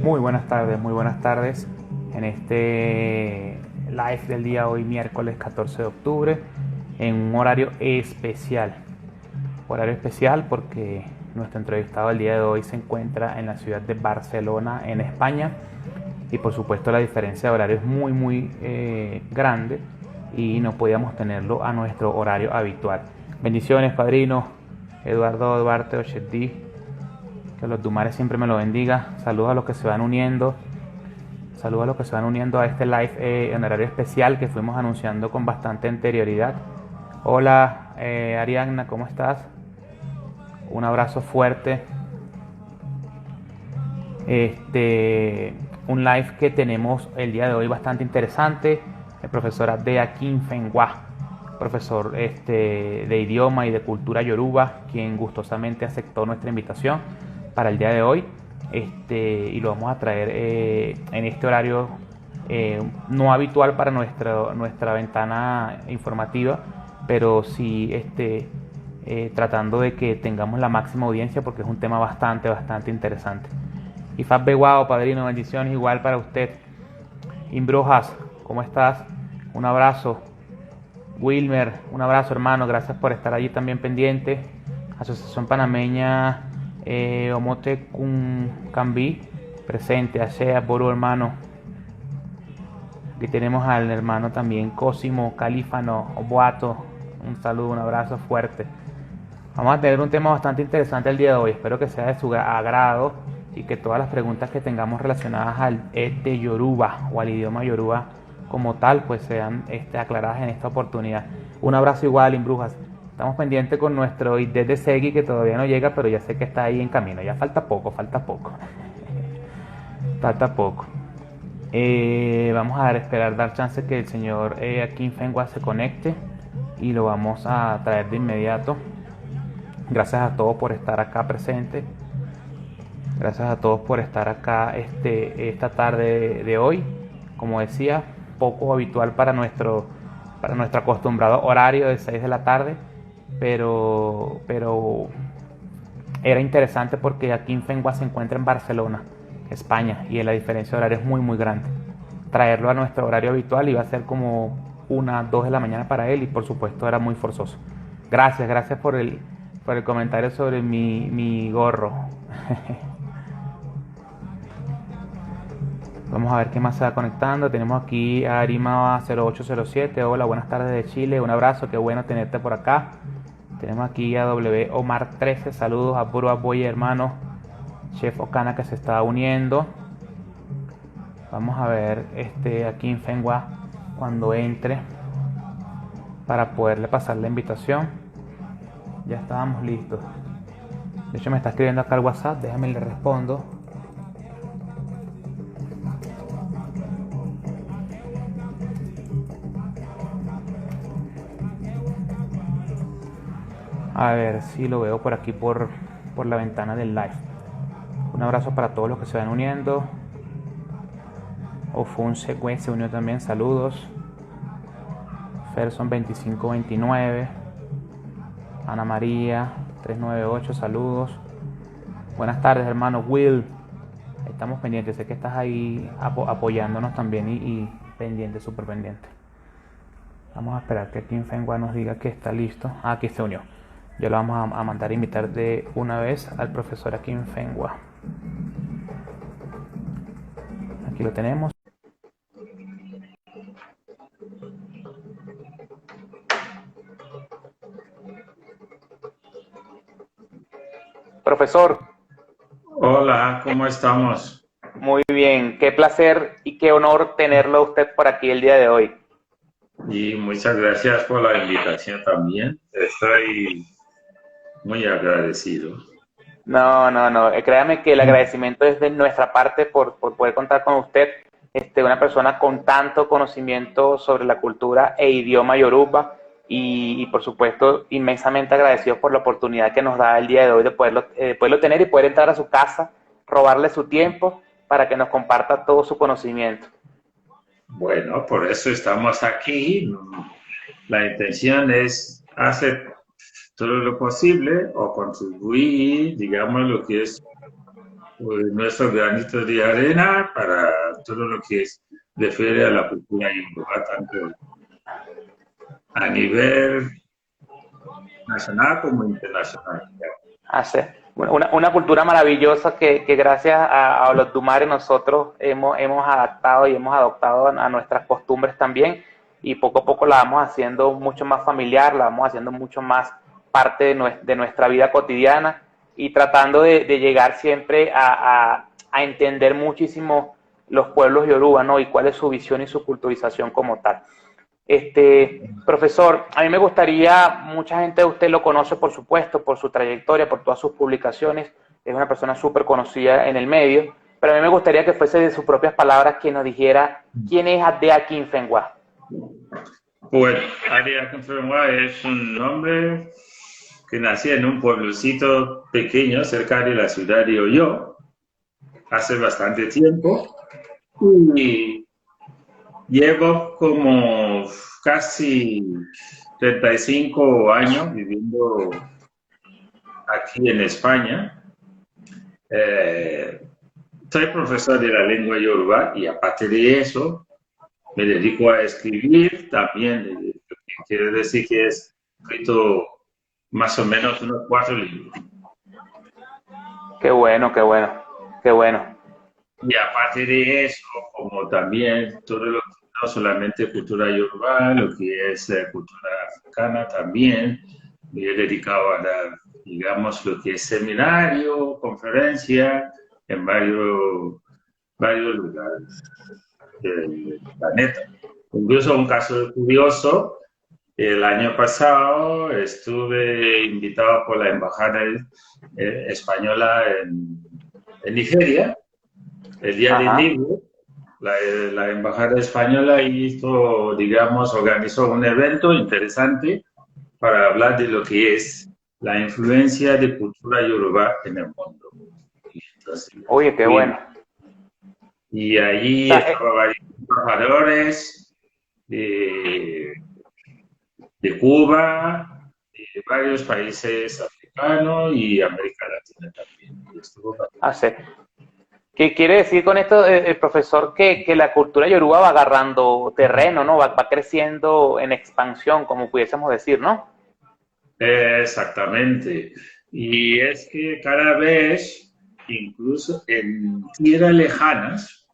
Muy buenas tardes, muy buenas tardes. En este live del día hoy, miércoles 14 de octubre, en un horario especial. Horario especial porque nuestro entrevistado del día de hoy se encuentra en la ciudad de Barcelona, en España. Y por supuesto la diferencia de horario es muy grande y no podíamos tenerlo a nuestro horario habitual. Bendiciones, padrino Eduardo Duarte Ochedí. Que los Dumares siempre me lo bendiga. Saludos a los que se van uniendo. Saludos a los que se van uniendo a este live en horario especial que fuimos anunciando con bastante anterioridad. Hola, Ariadna, ¿cómo estás? Un abrazo fuerte. Este, un live que tenemos el día de hoy bastante interesante. El profesor Abdea Kinfenwa, profesor de idioma y de cultura yoruba, quien gustosamente aceptó nuestra invitación para el día de hoy. Y lo vamos a traer en este horario no habitual para nuestra ventana informativa, pero sí tratando de que tengamos la máxima audiencia porque es un tema bastante interesante. Y Fab Beguao, padrino, bendiciones igual para usted. Imbrojas, ¿cómo estás? Un abrazo. Wilmer, un abrazo hermano, gracias por estar allí también pendiente. Asociación Panameña Omote Cambí, presente. Ashea Boru, hermano. Aquí tenemos al hermano también Cosimo Calífano Oboato. Un saludo, un abrazo fuerte. Vamos a tener un tema bastante interesante el día de hoy. Espero que sea de su agrado y que todas las preguntas que tengamos relacionadas al Yoruba o al idioma Yoruba como tal, pues sean aclaradas en esta oportunidad. Un abrazo igual, Imbrujas. Estamos pendientes con nuestro ID de Segui que todavía no llega, pero ya sé que está ahí en camino. Ya falta poco, falta poco. Falta poco. Vamos a esperar, dar chance que el señor Akin Fengua se conecte y lo vamos a traer de inmediato. Gracias a todos por estar acá presentes. Gracias a todos por estar acá esta tarde de hoy. Como decía, poco habitual para nuestro acostumbrado horario de 6 de la tarde, pero era interesante porque aquí en Fengua se encuentra en Barcelona, España, y la diferencia de horario es muy grande. Traerlo a nuestro horario habitual iba a ser como 1, 2 de la mañana para él y por supuesto era muy forzoso. Gracias por el comentario sobre mi gorro. Vamos a ver qué más se va conectando. Tenemos aquí a Arima0807. Hola, buenas tardes de Chile. Un abrazo, qué bueno tenerte por acá. Tenemos aquí a W Omar 13. Saludos a Puro Boy, hermano. Chef Okana que se está uniendo. Vamos a ver aquí en Fengua cuando entre para poderle pasar la invitación. Ya estábamos listos. De hecho me está escribiendo acá al WhatsApp. Déjame le respondo. A ver si lo veo por aquí por la ventana del live. Un abrazo para todos los que se van uniendo. Ofunse se unió también, saludos. Ferson 2529. Ana María 398, saludos. Buenas tardes, hermano Will. Estamos pendientes, sé que estás ahí apoyándonos también y pendiente, súper pendiente. Vamos a esperar que aquí en Fengua nos diga que está listo. Aquí se unió. Ya lo vamos a mandar a invitar de una vez al profesor aquí en Fengua. Aquí lo tenemos. Profesor, Hola, ¿cómo estamos? muy bien, qué placer y qué honor tenerlo a usted por aquí el día de hoy. Y muchas gracias por la invitación también. Estoy muy agradecido. No, créame que el agradecimiento es de nuestra parte por poder contar con usted, una persona con tanto conocimiento sobre la cultura e idioma yoruba y por supuesto inmensamente agradecido por la oportunidad que nos da el día de hoy de poderlo tener y poder entrar a su casa, robarle su tiempo para que nos comparta todo su conocimiento. Bueno, por eso estamos aquí. La intención es hacer todo lo posible o contribuir, digamos, lo que es nuestro granito de arena para todo lo que refiere a la cultura yoruba, tanto a nivel nacional como internacional. Hace una cultura maravillosa que gracias a los Dumare nosotros hemos adaptado y hemos adoptado a nuestras costumbres también, y poco a poco la vamos haciendo mucho más familiar, la vamos haciendo mucho más parte de nuestra vida cotidiana, y tratando de llegar siempre a entender muchísimo los pueblos yoruba, ¿no? Y cuál es su visión y su culturización como tal. Profesor, a mí me gustaría, mucha gente de usted lo conoce, por supuesto, por su trayectoria, por todas sus publicaciones, es una persona súper conocida en el medio, pero a mí me gustaría que fuese de sus propias palabras quien nos dijera quién es Ade Akinfenwa. Bueno, Ade Akinfenwa es un hombre que nació en un pueblecito pequeño cerca de la ciudad de Oyo hace bastante tiempo, y llevo como casi 35 años viviendo aquí en España. Soy profesor de la lengua yoruba y aparte de eso me dedico a escribir también. Quiere decir que he escrito más o menos unos 4 libros. Qué bueno, qué bueno, qué bueno. Y aparte de eso, como también todo lo que no solamente cultura yoruba, lo que es cultura africana también, me he dedicado a dar, digamos, lo que es seminario, conferencia en varios lugares del planeta. Incluso un caso curioso, el año pasado estuve invitado por la embajada española en Nigeria, el Día del Libro. La embajada española hizo, digamos, organizó un evento interesante para hablar de lo que es la influencia de cultura yoruba en el mundo. Entonces, oye, qué bueno. Y allí estaban varios embajadores de Cuba, de varios países africanos y América Latina también. Y estuvo bastante. ¿Qué quiere decir con esto, el profesor, que la cultura yoruba va agarrando terreno, ¿no? Va creciendo en expansión, como pudiésemos decir, ¿no? Exactamente. Y es que cada vez, incluso en tierras lejanas,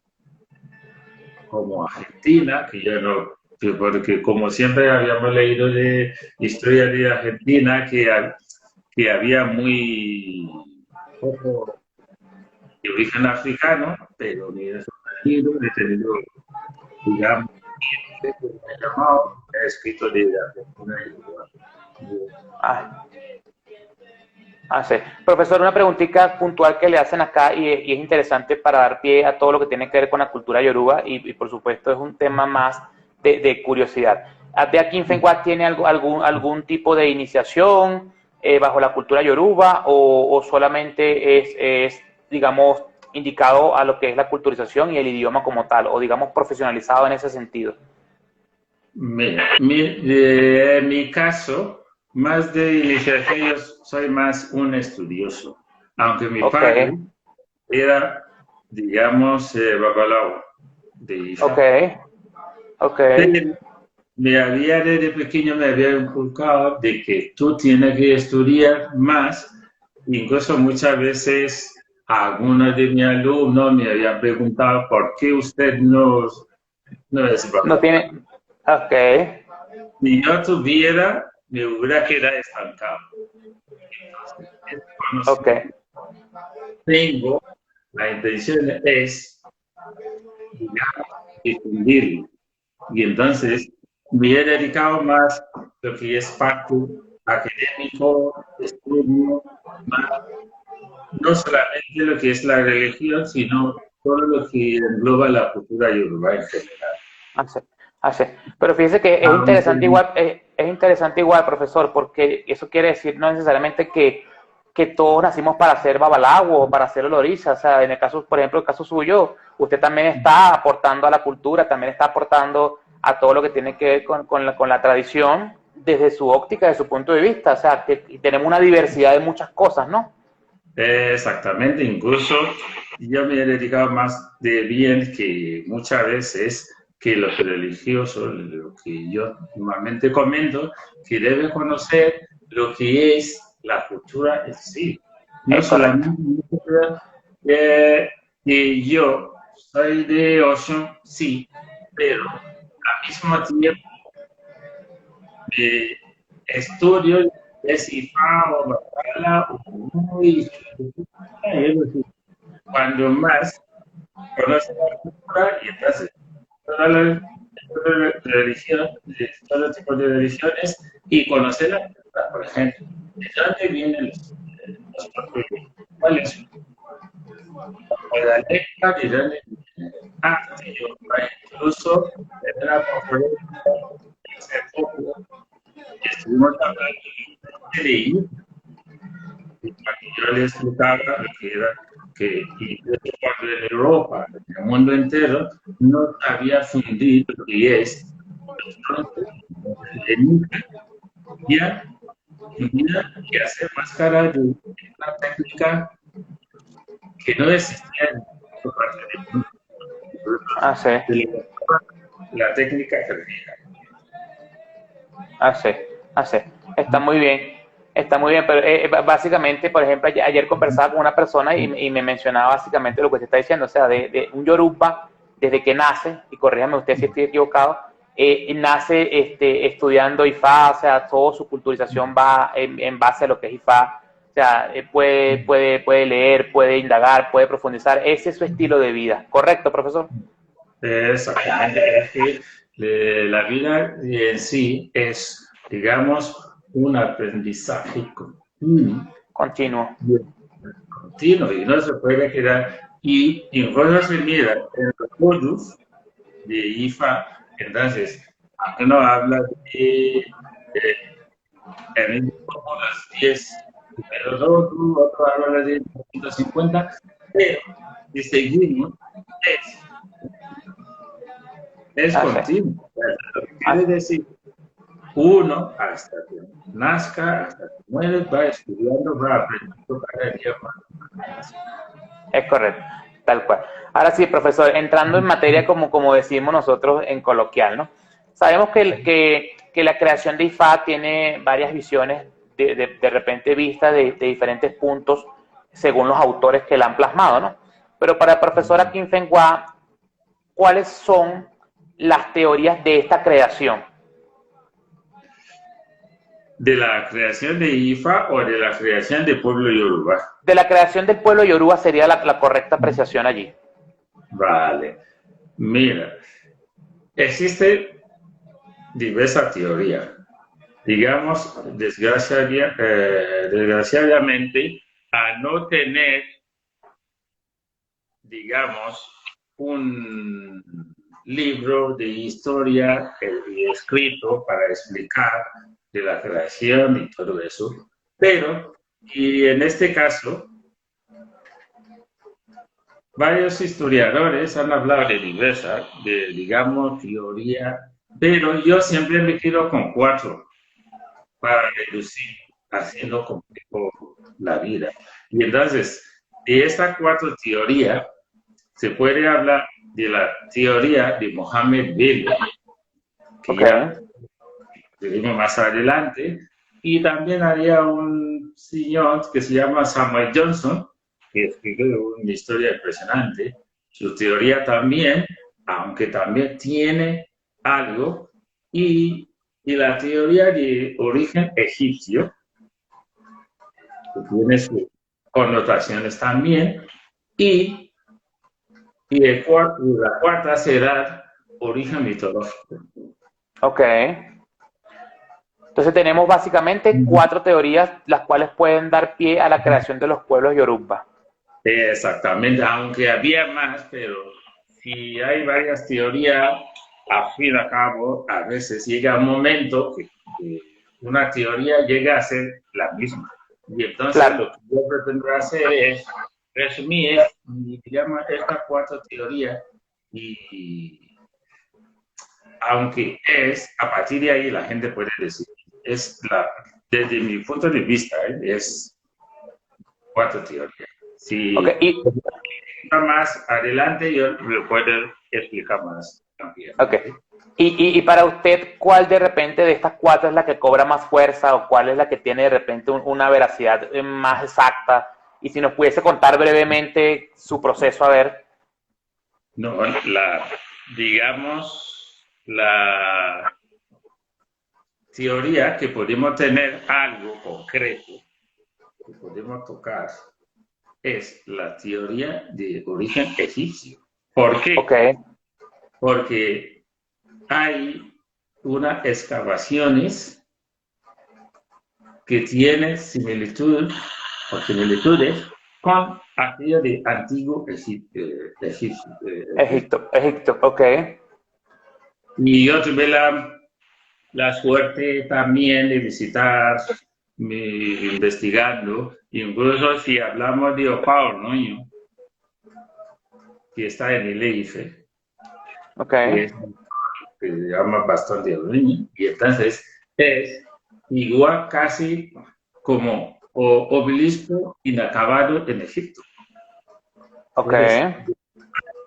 como Argentina, que yo no, porque como siempre habíamos leído de historia de Argentina, que había muy poco de origen africano, pero me he sorprendido, he tenido, digamos, me he llamado, he escrito de Argentina Sí. Profesor, una preguntita puntual que le hacen acá y es interesante para dar pie a todo lo que tiene que ver con la cultura yoruba y por supuesto es un tema más de curiosidad. ¿De Akinfenwa tiene algún tipo de iniciación bajo la cultura yoruba o solamente es, digamos, indicado a lo que es la culturización y el idioma como tal, o digamos profesionalizado en ese sentido? Mira, en mi caso, más de iniciación, yo soy más un estudioso, aunque mi padre era, digamos, babalao de Ifa. Pero desde pequeño me había inculcado de que tú tienes que estudiar más, incluso muchas veces algunos de mis alumnos me habían preguntado por qué usted no es babalao. No tiene. Si yo tuviera, me hubiera quedado estancado. Entonces, tengo, la intención es, digamos, difundirlo. Y entonces me he dedicado más a lo que es parte académico, estudio, más, no solamente lo que es la religión, sino todo lo que engloba la cultura yoruba en general. Pero fíjese que es interesante igual, profesor, porque eso quiere decir no necesariamente que todos nacimos para ser babalawo o para ser olorisa. O sea, en el caso, por ejemplo, el caso suyo, usted también está aportando a la cultura, también está aportando a todo lo que tiene que ver con la tradición desde su óptica, desde su punto de vista. O sea, que tenemos una diversidad de muchas cosas, ¿no? Exactamente, incluso yo me he dedicado más de bien que muchas veces que los religiosos, lo que yo normalmente comento, que debe conocer lo que es la cultura en sí. No Es correcto. solamente que yo soy de Ocean, sí, pero al mismo tiempo de estudio de Cifra o Bacala o muy cuando más conoce la cultura y entonces todas las religión, todo tipo de religiones y conocer la cultura, por ejemplo, de dónde vienen los pueblos, cuál es la lengua, de dónde viene el arte, incluso en la conferencia hace poco estuvimos hablando de leí y cuando yo le explicaba lo que era que incluso cuando en Europa, en el mundo entero, no había fundido lo que es ya tenía que hacer máscara de una técnica que no existía en otra parte del mundo. Ah, sí, La técnica germina. ah, sí, ah, sí. Está muy bien. Está muy bien, pero básicamente, por ejemplo, ayer conversaba con una persona y me mencionaba básicamente lo que usted está diciendo, o sea, de un yoruba, desde que nace, y corríjame usted si estoy equivocado, nace estudiando IFA, o sea, toda su culturización va en base a lo que es IFA, o sea, puede leer, puede indagar, puede profundizar, ese es su estilo de vida, ¿correcto, profesor? Exactamente, es que la vida en sí es, digamos, un aprendizaje Continuo. continuo y no se puede quedar. Y en cosas se mira en los códigos de IFA, entonces, aunque no habla de el como las 10, pero otro habla de 150, pero si seguimos, es, es Hace, continuo. Lo que quiere hace. decir, uno hasta que nazca, hasta que muere, va estudiando, va aprendiendo cada día más. Es correcto, tal cual. Ahora sí, profesor, entrando en materia como decimos nosotros en coloquial, ¿no? Sabemos que la creación de IFA tiene varias visiones de repente vistas de diferentes puntos según los autores que la han plasmado, ¿no? Pero para el profesor Akin Fenghua, ¿cuáles son las teorías de esta creación? ¿De la creación de IFA o de la creación de pueblo Yoruba? De la creación del pueblo Yoruba sería la correcta apreciación allí. Vale. Mira, existe diversa teoría. Digamos, desgraciadamente, a no tener, digamos, un libro de historia escrito para explicar de la creación y todo eso. Pero, y en este caso, varios historiadores han hablado de diversas, de, digamos, teoría, pero yo siempre me quedo con cuatro para reducir, haciendo complejo la vida. Y entonces, de estas cuatro teorías, se puede hablar de la teoría de Mohammed Bello, que Ok, ya veremos más adelante, y también había un señor que se llama Samuel Johnson, que escribió una historia impresionante. Su teoría también, aunque también tiene algo, y la teoría de origen egipcio, que tiene sus connotaciones también, y, la cuarta será origen mitológico. ok. Entonces tenemos básicamente cuatro teorías las cuales pueden dar pie a la creación de los pueblos yoruba. Exactamente, aunque había más, pero si hay varias teorías, a fin y a cabo, a veces llega un momento que una teoría llega a ser la misma. Y entonces Claro, lo que yo pretendo hacer es resumir, digamos, estas cuatro teorías y aunque es, a partir de ahí la gente puede decir, es la, desde mi punto de vista, es cuatro teorías. Si Ok, más adelante yo lo puedo explicar más también. ok. Y para usted, ¿cuál de repente de estas cuatro es la que cobra más fuerza o cuál es la que tiene de repente una veracidad más exacta? Y si nos pudiese contar brevemente su proceso, a ver. No, digamos, la teoría que podemos tener algo concreto que podemos tocar es la teoría de origen egipcio. ¿Por qué? Ok, Porque hay unas excavaciones que tienen similitud o similitudes con aquello de antiguo Egipto. Egipto, ok. Y yo tuve la suerte también de visitar, investigando, incluso si hablamos de Opao Noño, que está en el Eife, Ok, que se llama Bastón de Oroño, y entonces es igual casi como obelisco inacabado en Egipto. ok, Es decir,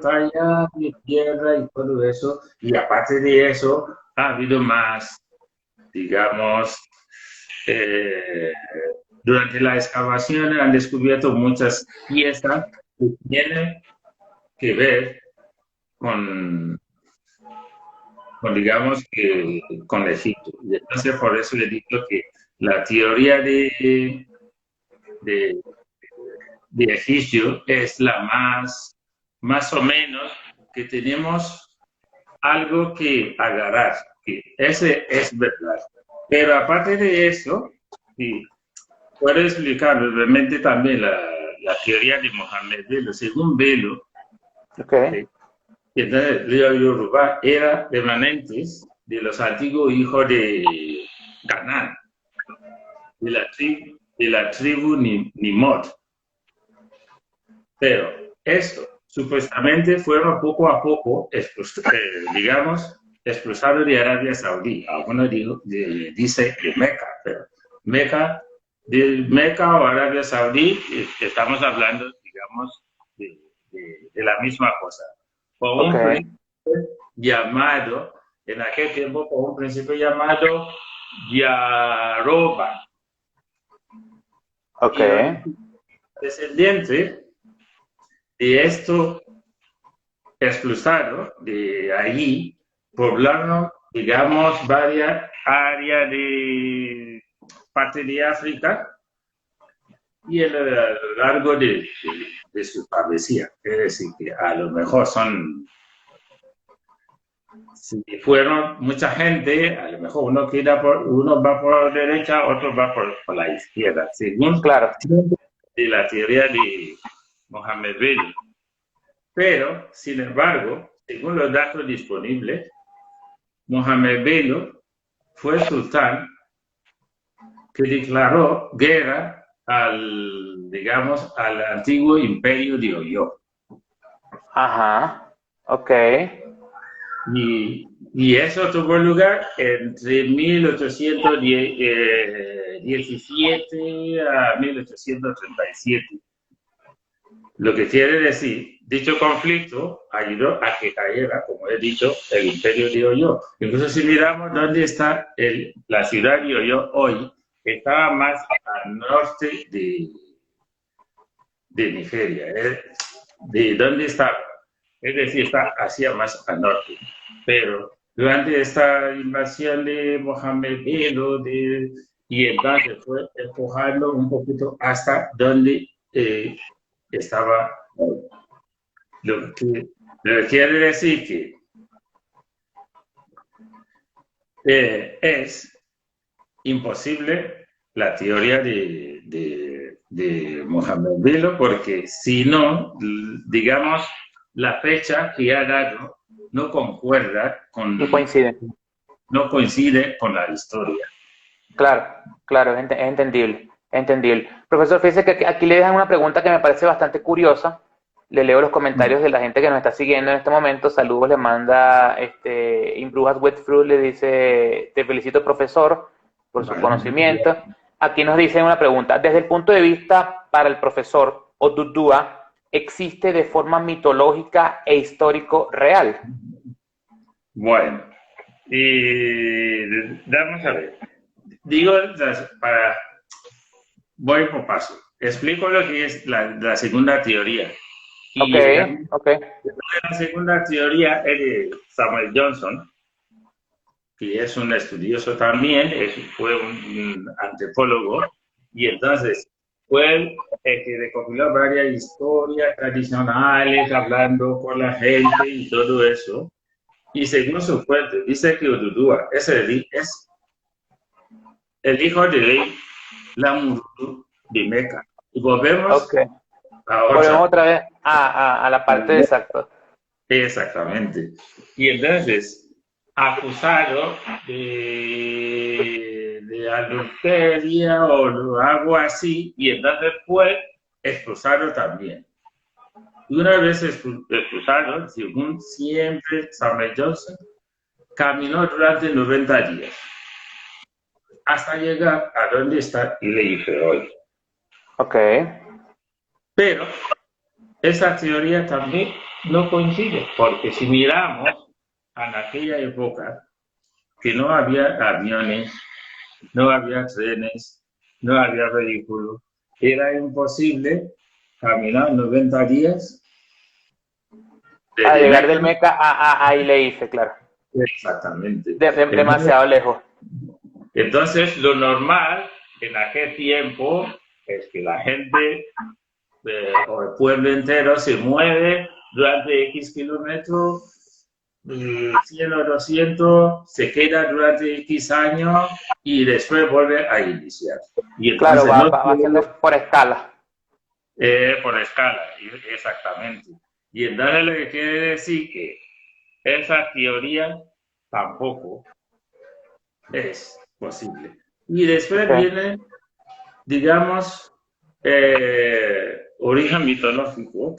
talla de tierra y todo eso, y aparte de eso, ha habido más, digamos, durante la excavación han descubierto muchas piezas que tienen que ver con digamos, que con Egipto. Y entonces, por eso le digo que la teoría de, de egipcio es la más o menos, que tenemos algo que agarrar, que ese es verdad. Pero aparte de eso, sí, puedo explicar brevemente también la teoría de Mohamed Bello. Según Bello, ok. entonces el Yoruba era remanentes de los antiguos hijos de Canaán, de la tribu Nimod. Pero esto supuestamente fueron poco a poco, digamos, expulsados de Arabia Saudí. Algunos dice de Meca, pero de Meca o Arabia Saudí, estamos hablando, digamos, de la misma cosa. Por un Ok, príncipe llamado, en aquel tiempo, por un príncipe llamado Yaroba. ok, Y los descendientes de esto expulsados de allí poblaron, digamos, varias áreas de parte de África y a lo largo de su travesía. Es decir, que a lo mejor si fueron mucha gente, a lo mejor uno va por la derecha, otro va por la izquierda, según claro. de la teoría de Mohamed Bello. Pero, sin embargo, según los datos disponibles, Mohamed Bello fue el sultán que declaró guerra digamos, al antiguo imperio de Oyo. Ajá, ok, Y eso tuvo lugar entre 1817 a 1837. Lo que quiere decir, dicho conflicto ayudó a que cayera, como he dicho, el imperio de Oyo. Incluso si miramos dónde está la ciudad de Oyo hoy, estaba más al norte de Nigeria. ¿De dónde estaba? Es decir, está hacia más al norte. Pero durante esta invasión de Mohamed Bello, y entonces fue empujando un poquito hasta donde estaba. Lo que quiere decir que es imposible la teoría de Mohamed Bello, porque si no, digamos, la fecha que ha dado no concuerda y coinciden. no coincide con la historia. Claro, claro, es entendible, es entendible. Profesor, fíjese que aquí le dejan una pregunta que me parece bastante curiosa. Le leo los comentarios de la gente que nos está siguiendo en este momento. Saludos, le manda Imbrujas Wet Fruit, le dice, te felicito profesor por su Vale. conocimiento. Aquí nos dice una pregunta, desde el punto de vista para el profesor Odudua existe de forma mitológica e histórico real? Bueno, vamos a ver. Digo, voy por paso. Explico lo que es la segunda teoría. Ok, Y ok. la segunda teoría es de Samuel Johnson, que es un estudioso también, fue un antropólogo, y entonces fue el que recopiló varias historias tradicionales, hablando con la gente y todo eso. Y según su fuente, dice que Odudua es el hijo de Lamuru de Meca. Y volvemos Ok. a Volvemos otra. otra vez a la parte de exacto. Exactamente. Y entonces, acusado de adulterio o algo así, y entonces fue expulsado también. Y una vez expulsado, según siempre Samuel Johnson, caminó durante 90 días hasta llegar a donde está Ile-Ife hoy. Ok. Pero esa teoría también no coincide, porque si miramos en aquella época, que no había aviones, no había trenes, no había vehículos, era imposible caminar 90 días A desde llegar Meca. del Meca a Ileife, claro. Exactamente. Demasiado lejos. Entonces, lo normal en aquel tiempo es que la gente o el pueblo entero se mueve durante X kilómetros, 100 o 200, se queda durante X años y después vuelve a iniciar. Y Claro, entonces no va haciendo por escala. por escala, exactamente. Y entonces lo que quiere decir que esa teoría tampoco es posible. Y después Okay. viene, digamos, origen mitológico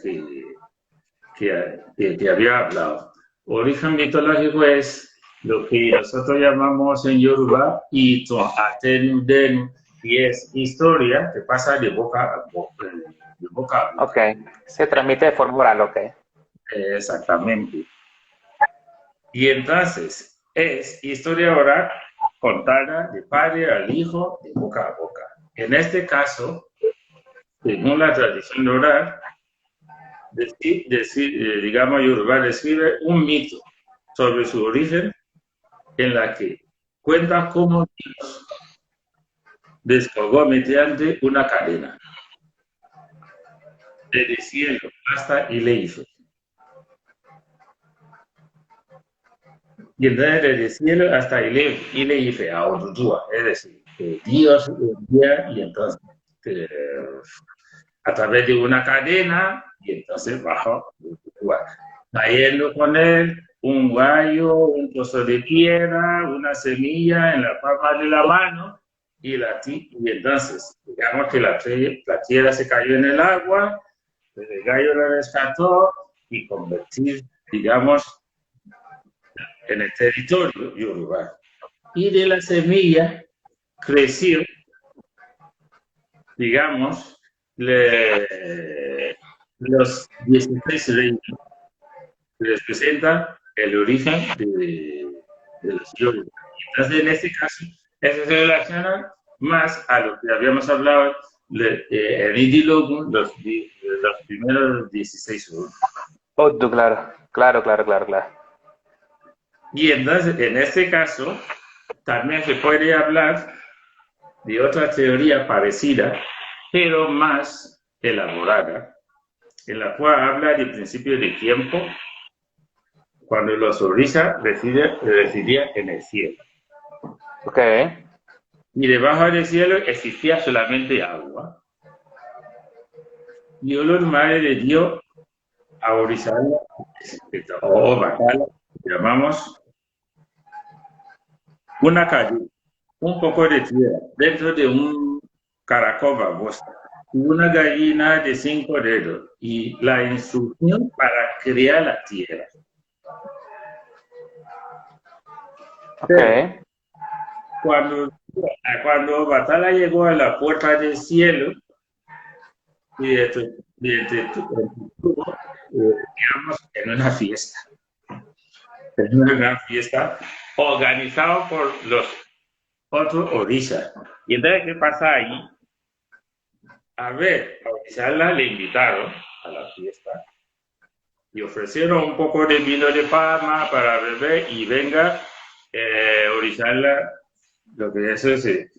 que había hablado. Origen mitológico es lo que nosotros llamamos en Yoruba Ito Atenudenu, y es historia que pasa de boca a boca. De boca a boca. Ok. Se transmite de forma oral, ok. Exactamente. Y entonces es historia oral contada de padre al hijo, de boca a boca. En este caso, según la tradición oral, digamos, Yoruba describe un mito sobre su origen en la que cuenta cómo Dios descolgó mediante una cadena desde el cielo hasta Ile-Ife. Y entonces desde el cielo hasta Ile-Ife, a Odudua, es decir, que Dios envía y entonces a través de una cadena y entonces bajó Odudua, cayendo con él un gallo, un trozo de piedra, una semilla en la palma de la mano y entonces digamos que la tierra se cayó en el agua, el gallo la rescató y convertir, digamos, en el territorio yoruba. Y de la semilla creció, digamos, los 16 reinos que representan el origen de los yoruba. Entonces, en este caso, eso se relaciona más a lo que habíamos hablado en Idilogun, los primeros 16 reinos. Odu, claro. Claro, claro, claro, claro. Y entonces, en este caso, también se puede hablar de otra teoría parecida, pero más elaborada, en la cual habla del principio de tiempo, cuando los orisas residían en el cielo. Ok. Y debajo del cielo existía solamente agua. Y Olor Madre le dio a Orizaba, o Bacala, llamamos una calle, un poco de tierra, dentro de un caracol babosa, y una gallina de 5 dedos, y la instrucción para crear la tierra. Ok. Pero cuando Batala llegó a la puerta del cielo, digamos, en una gran fiesta organizado por los otros orisas. Y entonces, ¿qué pasa ahí? A ver, a Orizala le invitaron a la fiesta y ofrecieron un poco de vino de Palma para beber y venga, Orizala, lo que es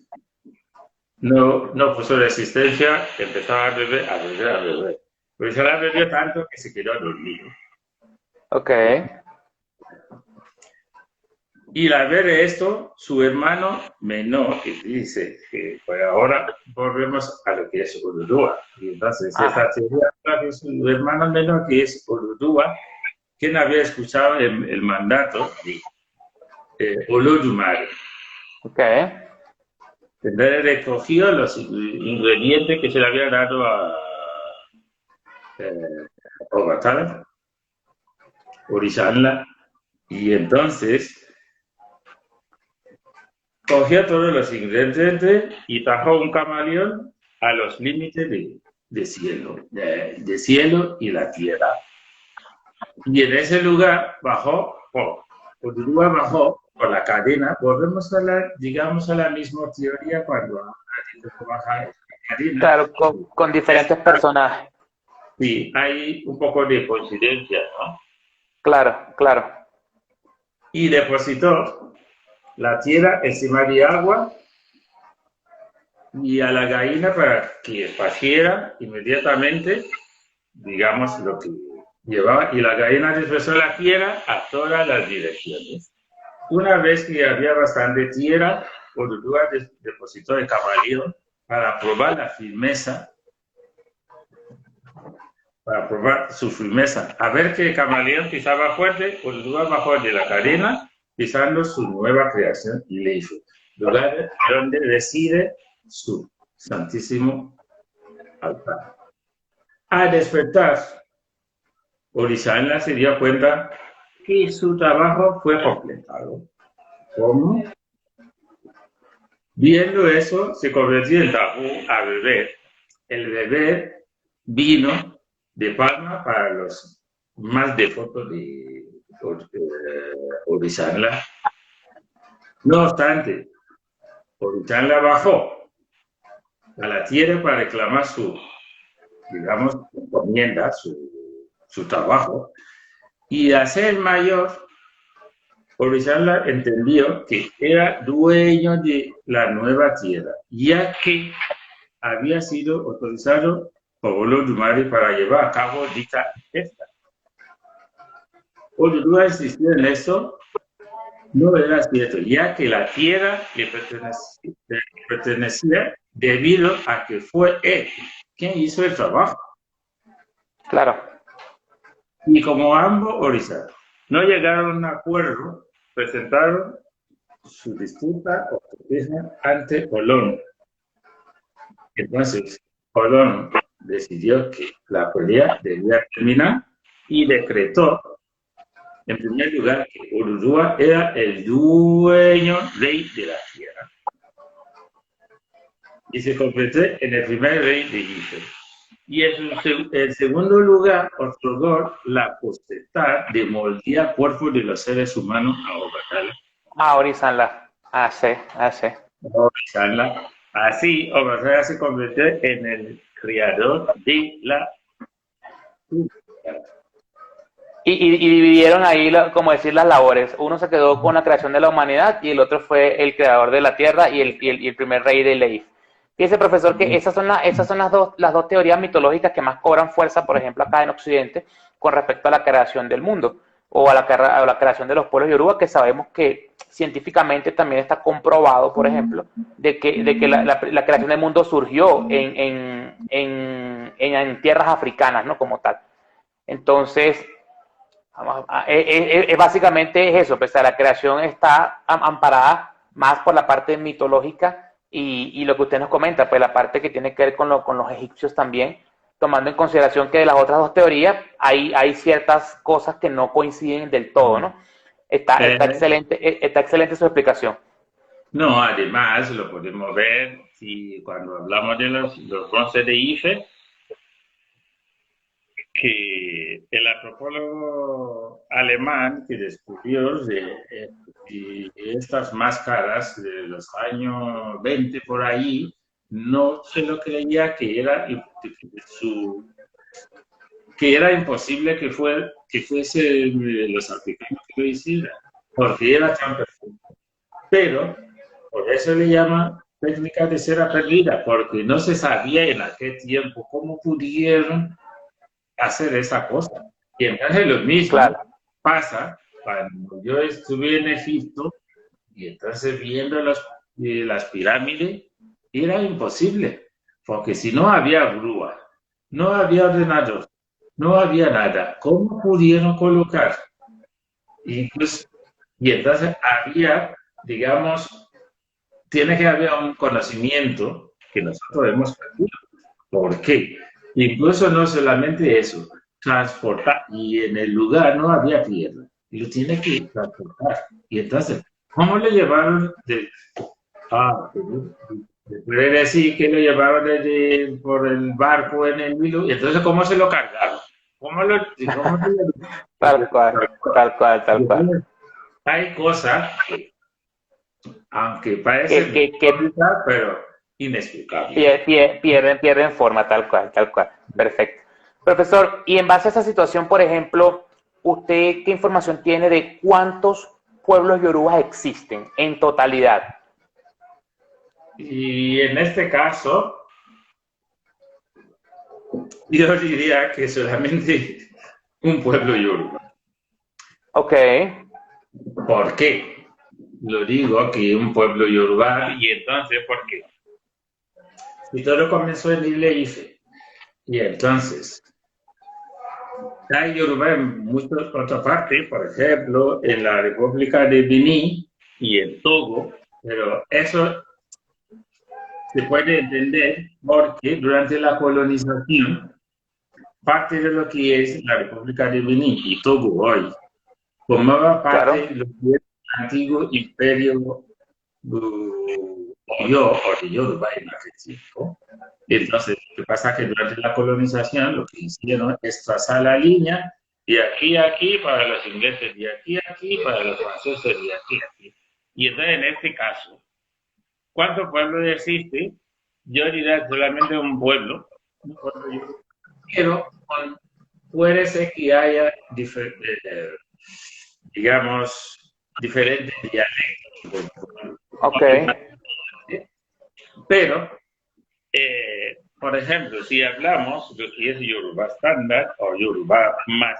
no puso resistencia, empezaba a beber, a beber, a beber. Orizala bebió tanto que se quedó dormido. Ok. Y al ver esto, su hermano menor, que dice que pues ahora volvemos a lo que es Urudúa. Y entonces, esta teoría de su hermano menor, que es Urudúa, quien había escuchado el mandato de Olodumare. Ok. Entonces recogió los ingredientes que se le había dado a Obatala, Orizanla, y entonces cogió todos los ingredientes y trajo un camaleón a los límites de cielo y la tierra. Y en ese lugar bajó, Urudúa bajó por la cadena. Volvemos digamos, a la misma teoría cuando baja la cadena. Claro, con diferentes personajes. Sí, hay un poco de coincidencia, ¿no? Claro, claro. Y depositó la tierra encima de agua y a la gallina para que esparciera inmediatamente, digamos, lo que llevaba, y la gallina dispersó la tierra a todas las direcciones. Una vez que había bastante tierra, Urudúa depositó el camaleón para probar la firmeza, para probar su firmeza. A ver que el camaleón pisaba fuerte, Urudúa bajó de la cadena pisando su nueva creación, Leifu, lugar donde reside su santísimo altar. Al despertar, Orizanla se dio cuenta que su trabajo fue completado. ¿Cómo? Viendo eso, se convirtió en tabú a beber. El beber vino de Palma para los más devotos de Orizanla. No obstante, Orizanla bajó a la tierra para reclamar su, digamos, encomienda, su trabajo, y al ser mayor, Orizanla entendió que era dueño de la nueva tierra, ya que había sido autorizado por Olodumare para llevar a cabo dicha fiesta. Urudúa insistió en esto, no era cierto, ya que la tierra le pertenecía debido a que fue él quien hizo el trabajo. Claro. Y como ambos orisas no llegaron a un acuerdo, presentaron su disputa o queja ante Olón. Entonces, Olón decidió que la pelea debía terminar y decretó, en primer lugar, que Urudúa era el dueño rey de la tierra. Y se convirtió en el primer rey de Ife. Y en segundo lugar, otorgó la potestad de moldear cuerpos de los seres humanos a Obatala. Orizanla. Sí. Orizanla. Así, Obatala se convirtió en el creador de la Y dividieron ahí, como decir, las labores. Uno se quedó con la creación de la humanidad y el otro fue el creador de la tierra y el primer rey de Leif. Fíjese, profesor, que esas son las dos teorías mitológicas que más cobran fuerza, por ejemplo, acá en Occidente, con respecto a la creación del mundo o a la creación de los pueblos yoruba, que sabemos que científicamente también está comprobado, por ejemplo, de que la creación del mundo surgió en tierras africanas, ¿no? Como tal. Entonces, básicamente es eso, pues la creación está amparada más por la parte mitológica y lo que usted nos comenta, pues la parte que tiene que ver con los egipcios también, tomando en consideración que de las otras dos teorías hay ciertas cosas que no coinciden del todo, ¿no? Está excelente su explicación. No, además lo podemos ver si cuando hablamos de los bronces de Ife, que el antropólogo alemán que descubrió estas máscaras de los años 20 por ahí, no se lo creía que era imposible que fuese los africanos que lo hicieran, porque era tan perfecto. Pero por eso le llama técnica de cera perdida, porque no se sabía en aquel tiempo cómo pudieron hacer esa cosa. Y entonces lo mismo Claro. pasa cuando yo estuve en Egipto y entonces viendo las pirámides, era imposible, porque si no había grúa, no había ordenador, no había nada, ¿cómo pudieron colocar? Incluso, y entonces había, digamos, tiene que haber un conocimiento que nosotros hemos perdido. ¿Por qué? Incluso no solamente eso, transportar, y en el lugar no había tierra, y lo tiene que transportar. Y entonces, ¿cómo le llevaron se puede decir que lo llevaron por el barco en el Nilo, y entonces, ¿cómo se lo cargaron? ¿Cómo se Tal cual, tal cual, tal cual. Hay cosas que, aunque Que, parecen que, que cómicas, pero inexplicables. pierden forma, tal cual, tal cual. Perfecto. Profesor, y en base a esa situación, por ejemplo, ¿usted qué información tiene de cuántos pueblos yorubas existen en totalidad? Y en este caso, yo diría que solamente un pueblo yoruba. Ok, ¿Por qué? Lo digo que un pueblo yoruba, y entonces, ¿por qué? Y todo comenzó en Ile Ife. Y entonces, hay yoruba en muchas otras partes, por ejemplo, en la República de Benín y en Togo, pero eso se puede entender porque durante la colonización, parte de lo que es la República de Benín y Togo hoy formaba parte claro. de lo que es el antiguo imperio Oyo o de Yoruba en aquel tiempo. Entonces, lo que pasa es que durante la colonización lo que hicieron es trazar la línea de aquí a aquí para los ingleses, de aquí a aquí para los franceses, de aquí a aquí. Y entonces, en este caso, ¿cuántos pueblos existen? Yo diría solamente un pueblo yoruba, pero puede ser que haya digamos, diferentes dialectos. Ok, Pero, por ejemplo, si hablamos de lo que es Yoruba estándar o Yoruba más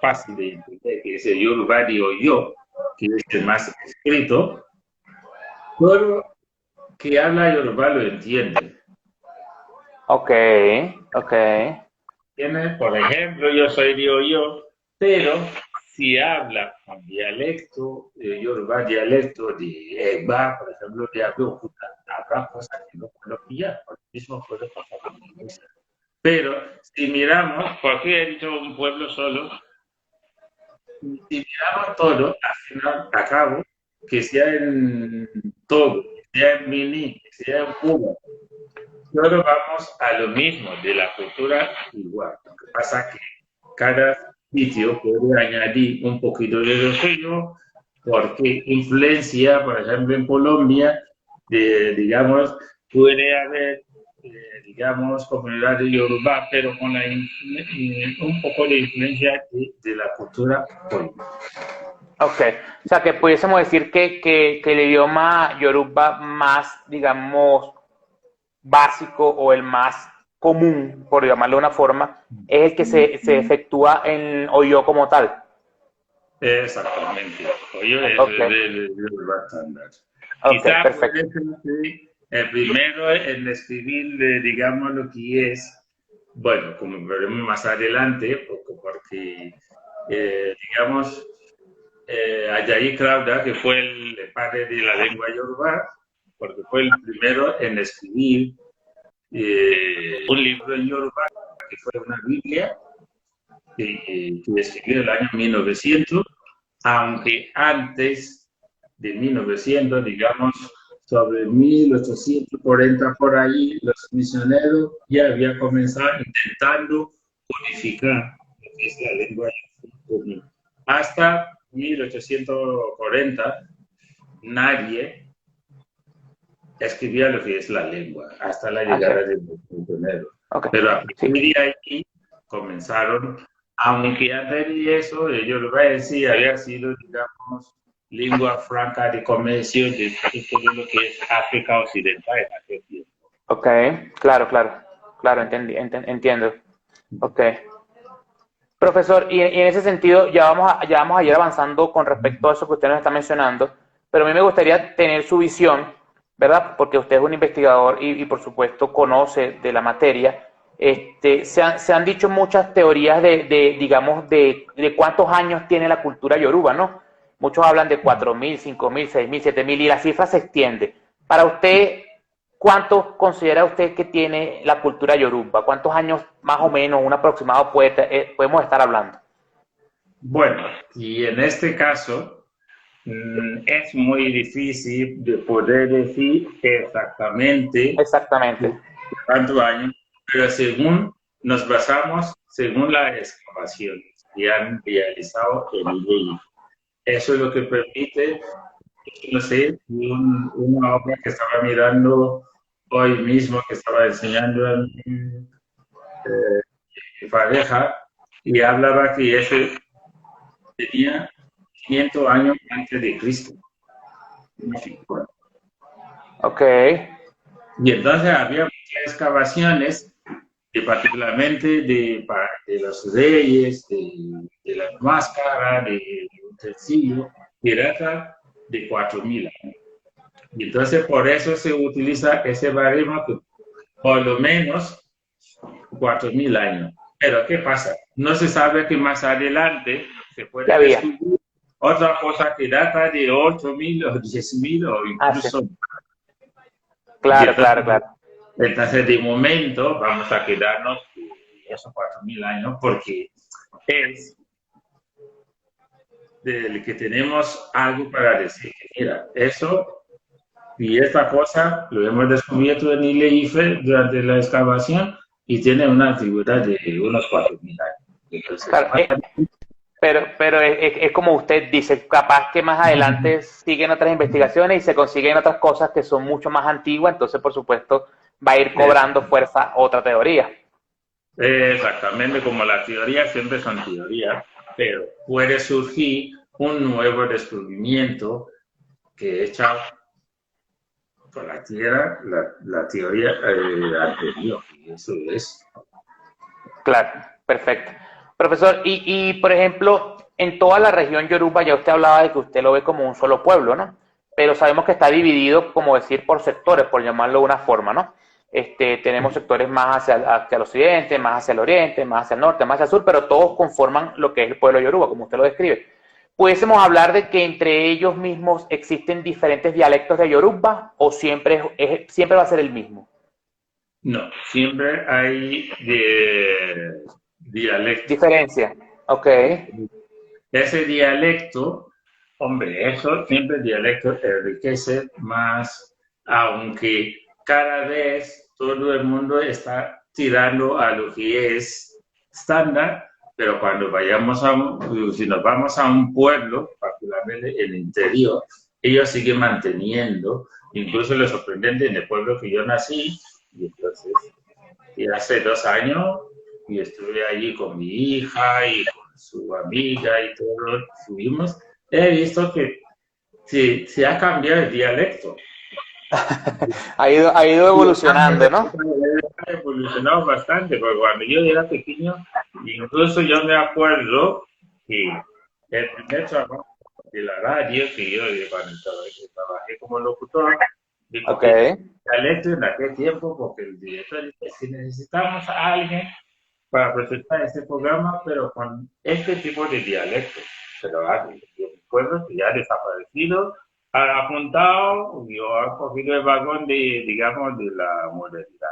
fácil de entender, que es el Yoruba de Oyo, que es el más escrito, todo que habla Yoruba lo entiende. ok, ok. Tiene, por ejemplo, yo soy de Oyo, pero si habla con dialecto Yoruba, dialecto de Egba, por ejemplo, de Abeokuta, habrá cosas que no puedo pillar, por lo mismo puede pasar con la iglesia. Pero si miramos, porque he dicho un pueblo solo, si miramos todo, al final, a cabo, que sea en Togo, que sea en Mini, que sea en Cuba, todos vamos a lo mismo, de la cultura igual. Lo que pasa es que cada sitio puede añadir un poquito de lo suyo, porque influencia, por ejemplo, en Colombia, digamos, puede haber, digamos, comunidad de Yoruba, pero con un poco de influencia de la cultura colombiana. Ok, o sea que pudiésemos decir que el idioma yoruba más, digamos, básico o el más común, por llamarlo de una forma, es el que se efectúa en Oyo como tal. Exactamente. Oye, eso Ok, es el Yoruba estándar. ok, Quizá puede perfecto. ser que el primero en escribir, digamos, lo que es, bueno, como veremos más adelante, porque digamos, Ajayi Crowther, que fue el padre de la lengua yoruba, porque fue el primero en escribir un libro en yoruba, que fue una Biblia, que escribió en el año 1900, aunque antes de 1900, digamos, sobre 1840 por ahí, los misioneros ya habían comenzado intentando unificar lo que es la lengua común. Hasta 1840 nadie escribía lo que es la lengua, hasta la llegada del misionero. Pero a partir de ahí comenzaron, aunque antes de eso, ellos lo voy a decir, había sido, digamos, lengua franca de comercio de todo lo que es África Occidental en aquel tiempo. Ok, claro, entiendo. Ok. Profesor, y en ese sentido ya vamos a ir avanzando con respecto a eso que usted nos está mencionando, pero a mí me gustaría tener su visión, ¿verdad? Porque usted es un investigador y por supuesto conoce de la materia. Se han dicho muchas teorías digamos, de cuántos años tiene la cultura yoruba, ¿no? Muchos hablan de 4.000, 5.000, 6.000, 7.000 y la cifra se extiende. Para usted, ¿cuánto considera usted que tiene la cultura yoruba? ¿Cuántos años más o menos, un aproximado podemos estar hablando? Bueno, y en este caso es muy difícil de poder decir exactamente cuántos años, pero nos basamos según las excavaciones que han realizado en el IEI. Eso es lo que permite, no sé, una obra que estaba mirando hoy mismo, que estaba enseñando a mi pareja, y hablaba que eso tenía 500 años antes de Cristo. Ok. Y entonces había muchas excavaciones, particularmente de los reyes, de las máscaras, de utensilio, que data de 4.000 años. Y entonces por eso se utiliza ese baremo que por lo menos 4.000 años. Pero ¿qué pasa? No se sabe que más adelante se puede descubrir otra cosa que data de 8.000 o 10.000 o incluso... Sí. Claro. Entonces, de momento, vamos a quedarnos con esos 4.000 años porque es del que tenemos algo para decir. Mira, eso y esta cosa lo hemos descubierto en Ile-Ife durante la excavación y tiene una antigüedad de unos 4.000 años. Entonces, pero es como usted dice, capaz que más adelante siguen otras investigaciones y se consiguen otras cosas que son mucho más antiguas, entonces por supuesto va a ir cobrando fuerza otra teoría. Exactamente, como las teorías siempre son teorías, pero puede surgir un nuevo descubrimiento que echa por la tierra la teoría anterior, y eso es. Claro, perfecto. Profesor, y por ejemplo, en toda la región Yoruba, ya usted hablaba de que usted lo ve como un solo pueblo, ¿no? Pero sabemos que está dividido, como decir, por sectores, por llamarlo de una forma, ¿no? Tenemos sectores más hacia el occidente, más hacia el oriente, más hacia el norte, más hacia el sur, pero todos conforman lo que es el pueblo Yoruba, como usted lo describe. ¿Pudiésemos hablar de que entre ellos mismos existen diferentes dialectos de Yoruba o siempre va a ser el mismo? No, siempre hay dialecto. Diferencia, ok. Ese dialecto, hombre, eso siempre el dialecto enriquece más, aunque cada vez todo el mundo está tirando a lo que es estándar, pero cuando si nos vamos a un pueblo, particularmente en el interior, ellos siguen manteniendo, incluso lo sorprendente en el pueblo que yo nací, y entonces, y hace 2 años, y estuve allí con mi hija y con su amiga y todo, subimos, he visto que se ha cambiado el dialecto. Ha ido evolucionando, ¿no? Ha evolucionado bastante, porque cuando yo era pequeño, incluso yo me acuerdo que el primer trabajo de la radio, que yo cuando trabajé como locutor, dijo que dialecto en aquel tiempo, porque el director dice, si necesitamos a alguien para presentar este programa, pero con este tipo de dialecto. Pero yo recuerdo que ya ha desaparecido, ha apuntado, yo ha cogido el vagón digamos, de la modernidad.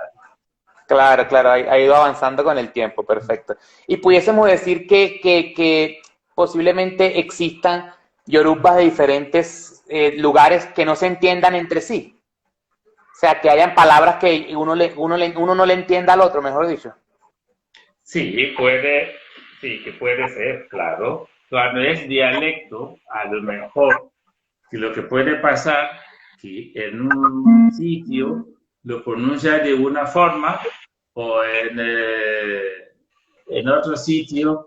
Claro, ha ido avanzando con el tiempo, perfecto. Y pudiésemos decir que posiblemente existan yorubas de diferentes lugares que no se entiendan entre sí. sea, que hayan palabras que uno no le entienda al otro, mejor dicho. Sí, sí, que puede ser, claro. Cuando es dialecto, a lo mejor, que lo que puede pasar, que en un sitio lo pronuncia de una forma o en otro sitio,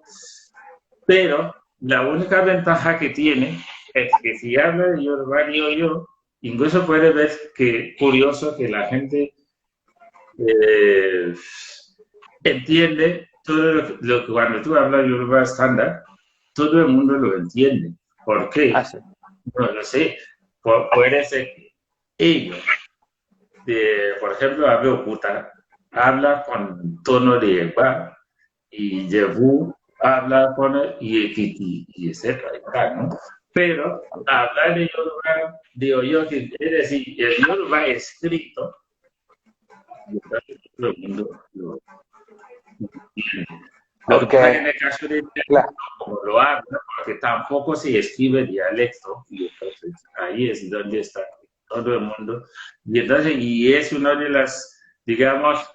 pero la única ventaja que tiene es que si habla de Yoruba, digo yo, incluso puede ver que curioso que la gente eh, entiende todo lo que cuando tú hablas Yoruba estándar, todo el mundo lo entiende. ¿Por qué? Así. No lo sé. Puede ser que ellos, por ejemplo, Abeokuta, habla con tono de Egba y Jebu habla con y Ekiti y etcétera, ¿no? Pero hablar de Yoruba, digo yo, es decir, el Yoruba escrito, todo el mundo lo entiende. Lo que Ok, pasa es que en el caso de claro. como lo habla, porque tampoco se escribe dialecto, y entonces ahí es donde está todo el mundo. Y entonces, y es una de las, digamos,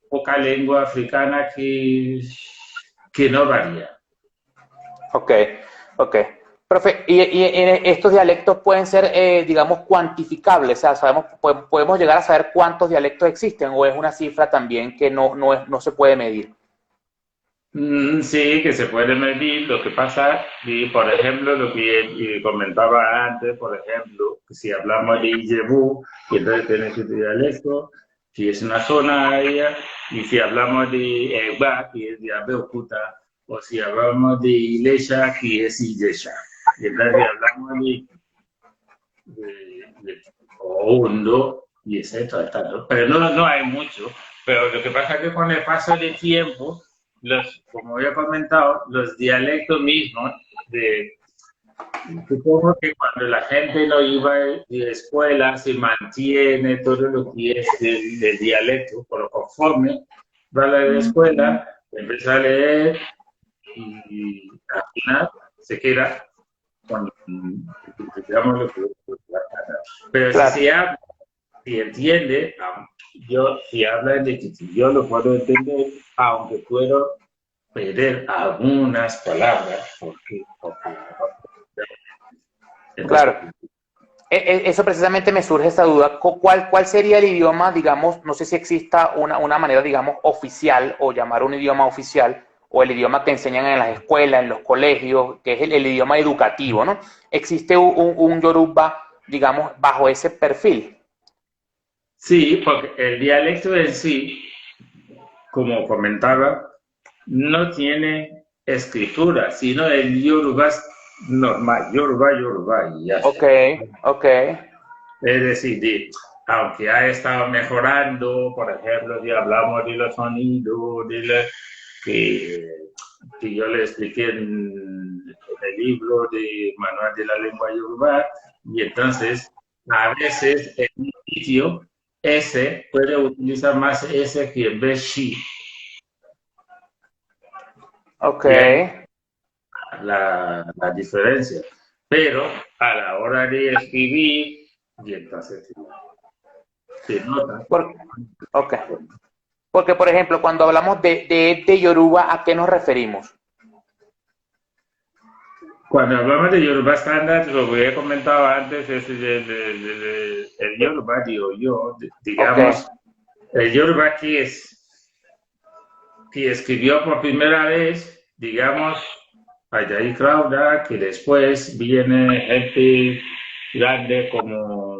poca lengua africana que no varía. Ok, ok. Profe, y estos dialectos pueden ser, digamos, cuantificables? O sea, podemos llegar a saber cuántos dialectos existen o es una cifra también que no se puede medir. Sí, que se puede medir lo que pasa, y por ejemplo, lo que comentaba antes, por ejemplo, que si hablamos de Ijebu, que entonces tiene su dialecto, si es una zona aérea, y si hablamos de Egba, que es de Abeokuta, o si hablamos de Ilesha, que es Ilesha. Y entonces si hablamos de Hondo, y etcétera, ¿no? Pero no hay mucho. Pero lo que pasa es que con el paso del tiempo, como había comentado, los dialectos mismos, supongo que cuando la gente no iba de escuela, se mantiene todo lo que es el dialecto, por lo conforme va a la escuela, empieza a leer y al final se queda con, digamos, lo que pero si Claro. se habla, si entiende, si habla de que yo lo puedo entender, aunque puedo perder algunas palabras, porque entonces, Claro. Eso precisamente me surge esa duda. ¿Cuál sería el idioma, digamos, no sé si exista una manera, digamos, oficial o llamar un idioma oficial o el idioma que enseñan en las escuelas, en los colegios, que es el idioma educativo, ¿no? ¿Existe un Yoruba, digamos, bajo ese perfil? sí, porque el dialecto en sí, como comentaba, no tiene escritura, sino el Yoruba normal, Yoruba, y ya Ok, está. ok, Es decir, aunque ha estado mejorando, por ejemplo, si hablamos de los sonidos, que, que yo le expliqué en el libro de Manual de la Lengua Yoruba, y entonces a veces en un sitio S puede utilizar más S que en vez she, ok. y ahí la diferencia. Pero a la hora de escribir, y entonces se nota. Por- ok. Porque, por ejemplo, cuando hablamos de Yoruba, ¿a qué nos referimos? Cuando hablamos de Yoruba estándar, lo que he comentado antes es el Yoruba, digo yo, Ok, digamos, el Yoruba que escribió por primera vez, digamos, Ajayi Crowther, que después viene gente grande como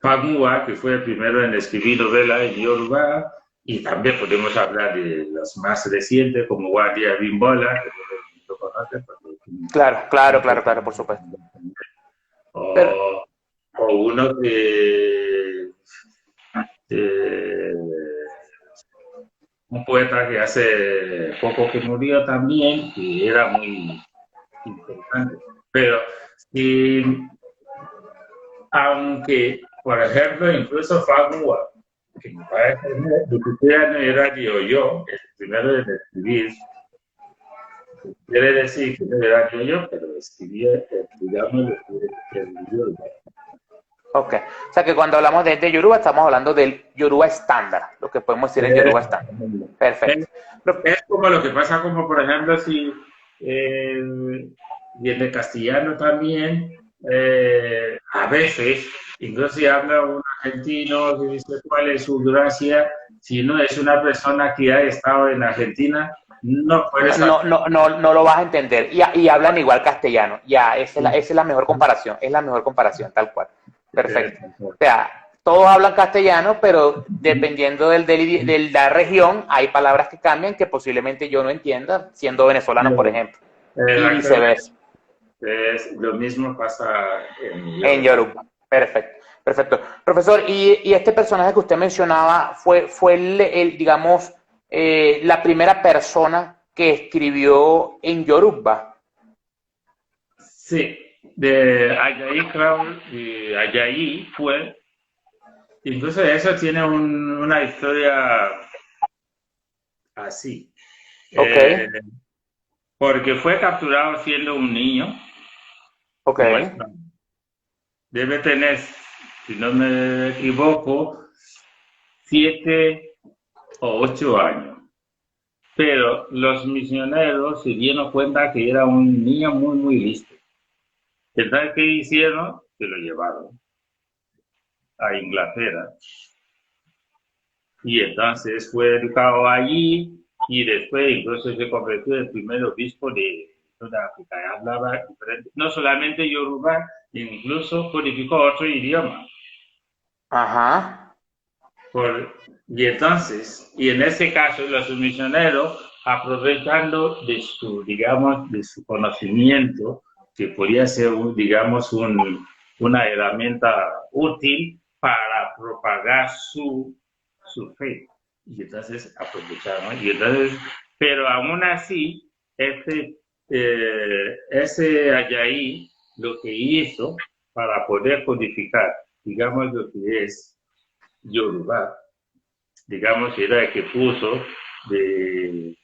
Fagunwa, que fue el primero en escribir novela en Yoruba, y también podemos hablar de los más recientes como Wadi Abimbola, que todo el mundo conoce, claro, claro, claro, claro, por supuesto. Pero, o, o uno de un poeta que hace poco que murió también, que era muy interesante. Pero si, aunque, por ejemplo, incluso Fagua, que me parece que no era yo, el primero en escribir, quiere decir que no era yo, pero escribía, digamos, el idioma. Ok. O sea que cuando hablamos de Yoruba, estamos hablando del Yoruba estándar, lo que podemos decir el Yoruba estándar. Es, Perfecto. es como lo que pasa, como por ejemplo, si y en el castellano también, a veces, incluso si habla un argentino que dice cuál es su gracia, si no es una persona que ha estado en Argentina, no puede saber. No lo vas a entender. Y hablan igual castellano. Ya, esa es la mejor comparación. Es la mejor comparación, tal cual. Perfecto. O sea, todos hablan castellano, pero dependiendo de la región, hay palabras que cambian que posiblemente yo no entienda, siendo venezolano, por ejemplo. Y viceversa. Lo mismo pasa en En Yoruba. Yoruba. Perfecto. Perfecto. Profesor, y este personaje que usted mencionaba fue digamos, la primera persona que escribió en Yoruba. Sí, de Ayaí Crowell y Ayaí fue, incluso eso tiene una historia así, Ok, eh, porque fue capturado siendo un niño, ok. como es, debe tener, si no me equivoco, 7 o 8 años. Pero los misioneros se dieron cuenta que era un niño muy, muy listo. ¿Verdad qué hicieron? Se lo llevaron a Inglaterra. Y entonces fue educado allí y después incluso se convirtió en el primer obispo de Sudáfrica. Hablaba diferente, no solamente Yoruba, incluso codificó otro idioma. Ajá. Y entonces, y en ese caso, los misioneros, aprovechando de su, digamos, de su conocimiento, que podía ser, digamos, una herramienta útil para propagar su fe. Y entonces aprovecharon. Y entonces, pero aún así, ese Ayaí lo que hizo para poder codificar, digamos, lo que es Yoruba, digamos, era el que puso de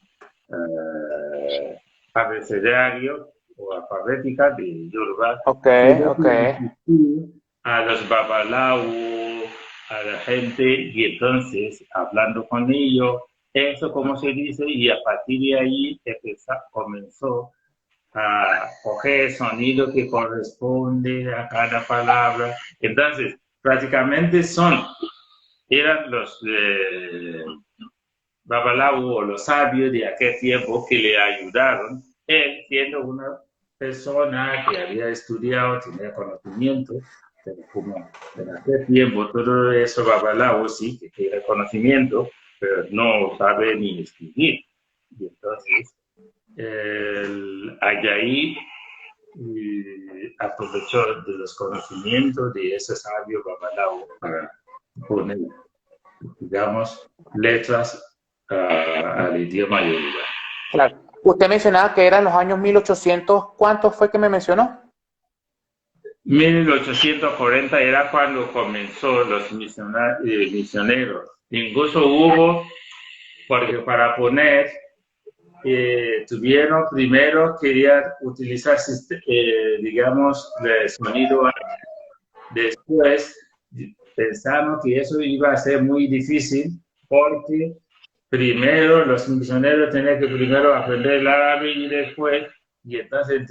abecedario o alfabética de Yoruba, Ok, tuvo ok. que asistir a los babalaú, a la gente, y entonces, hablando con ellos, eso como se dice, y a partir de ahí comenzó a coger sonido que corresponde a cada palabra. Entonces, prácticamente eran los babalaú o los sabios de aquel tiempo que le ayudaron. Él, siendo una persona que había estudiado, tenía conocimiento, pero como en aquel tiempo todo eso babalaú sí que tiene conocimiento, pero no sabe ni escribir. Y entonces, el Ayaí aprovechó de los conocimientos de ese sabio babalaú para poner, digamos, letras al idioma yoruba. Claro. Usted mencionaba que eran los años 1800. ¿Cuántos fue que me mencionó? 1840 era cuando comenzó los misioneros. Incluso hubo, porque para poner, tuvieron primero, querían utilizar, digamos, el sonido. Después pensamos que eso iba a ser muy difícil porque primero los misioneros tenían que primero aprender el árabe y después, y entonces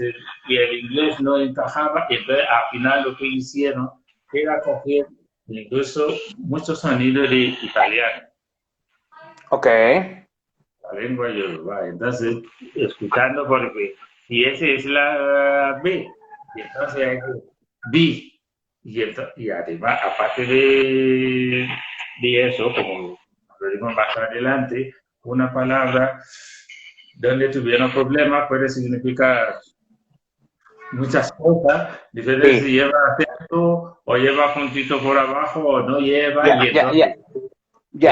y el inglés no encajaba, y entonces al final lo que hicieron era coger incluso muchos sonidos de italiano, Ok. la lengua yoruba. Entonces, escuchando, porque si ese es la B, y entonces hay que B. Y además, aparte de eso, como lo digo más adelante, una palabra donde tuvieron problemas puede significar muchas cosas, depende si Sí. lleva acento o lleva puntito por abajo o no lleva, Ya, y ya, ya,